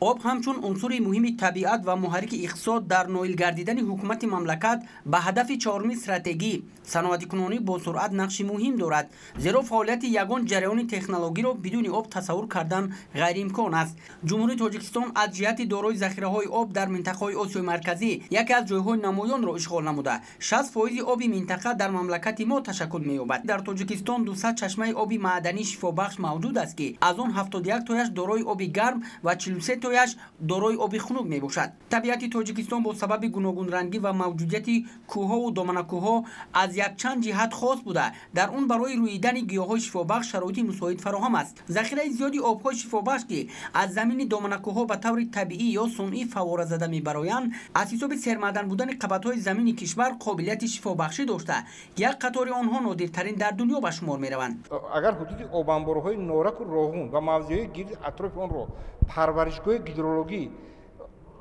об ҳамчун унсури муҳими табиат ва муҳаррики иқтисод дар ноил гардидани ҳукумати мамлакат ба ҳадафи чорумии стратегӣ саноатикунонӣ бо суръат нақши муҳим дорад, зеро фаъолияти ягон ҷараёни технологиро бидуни об тасаввур кардан ғайриимкон аст. ҷумҳурии Тоҷикистон аз ҷиҳати дорои захираҳои об дар минтақаҳои Осиёи Марказӣ яке аз ҷойҳои намоёнро ишғол намуда, 60% оби минтақа дар мамлакати мо ташаккул меёбад. Дар Тоҷикистон 200 чашмаи оби маъданӣ шифобахш мавҷуд аст ки аз он 71 тояш дорои оби гарм ва 43 тояш дорои оби хунук мебошад. Табиати Тоҷикистон бо сабаби гуногунрангӣ ва мавҷудияти кӯҳҳову доманакӯҳҳо аз якчанд ҷиҳат хос буда, дар он барои рӯидани гиёҳҳои шифобахш шароити мусоид фароҳам аст. Захираи зиёди обҳои шифобахш ки аз замини доманакӯҳҳо ба таври табиӣ ё сунъӣ фаворазада мебароянд, аз ҳисоби сермаъдан будани қабатҳои замини кишвар қобилияти шифобахшӣ дошта, як қатори онҳо нодиртарин дар дунё ба шумор мераванд. Агар ҳудуди обанборҳои Нораку Роғун ва мавзеъҳои гирди атрофи онро парваришгоҳи гидрологӣ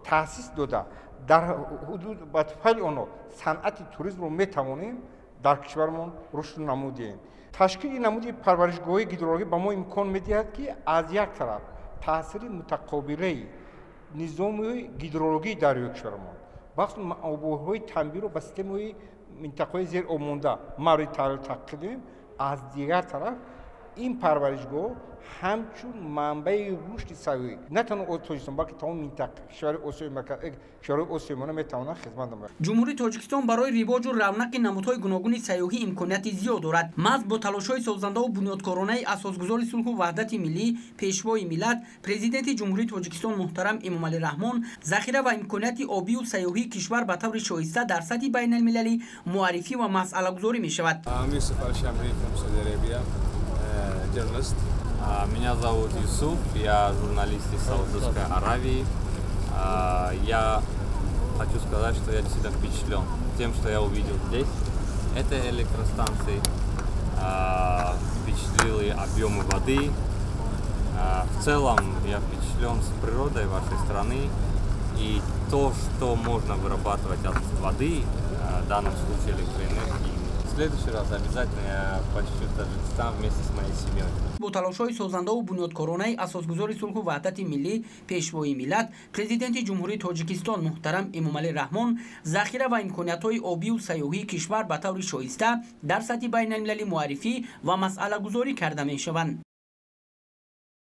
таъсис дода, дар ҳудуд ба туфайли онҳо санъати туризмро метавонем дар кишвармон рушд намудем. Ташкили намуди парваришгоҳои гидрологӣ ба мо имкон медиҳад ки аз як тараф таъсири мутақобилаи низоми гидрологии дарёи кишвармон бахши обҳои танбиҳро ба системаҳои минтақаҳои зеробмонда мавриди таҳлил тақидем. Аз дигар тараф ин парваришгоҳ ҳамчун манбаи рушди сайёҳӣ на танҳо Тоҷикистон, балки тамоми минтақа кишвари Осиёи Марказӣ, кишварҳои Осиё мона метавонанд хизмат намоянд. ҷумҳурии Тоҷикистон барои ривоҷу равнақи намудҳои гуногуни сайёҳӣ имконияти зиёд дорад. Маҳз бо талошҳои созандаву бунёдкоронаи асосгузори сулҳу ваҳдати миллӣ, пешвои миллат, президенти ҷумҳурии Тоҷикистон муҳтарам Эмомалӣ Раҳмон захира ва имконияти обию сайёҳии кишвар ба таври шоиста дар сатҳи байналмилалӣ муаррифӣ ва масъалагузорӣ мешавад. Меня зовут Юсуф, я журналист из Саудовской Аравии. Я хочу сказать, что я действительно впечатлен тем, что я увидел здесь. Этой электростанции впечатлили объемы воды. В целом я впечатлен с природой вашей страны и то, что можно вырабатывать от воды, в данном случае электроэнергии. В следующий раз обязательно я посещу Таджикистан вместе с моей семьей. бо талошҳои созандаву бунёдкоронаи асосгузори сулҳу ваҳдати миллӣ, пешвои миллат, президенти ҷумҳурии Тоҷикистон муҳтарам Эмомалӣ Раҳмон захира ва имкониятҳои обию сайёҳии кишвар ба таври шоиста дар сатҳи байналмилалӣ муаррифӣ ва масъалагузорӣ карда мешаванд.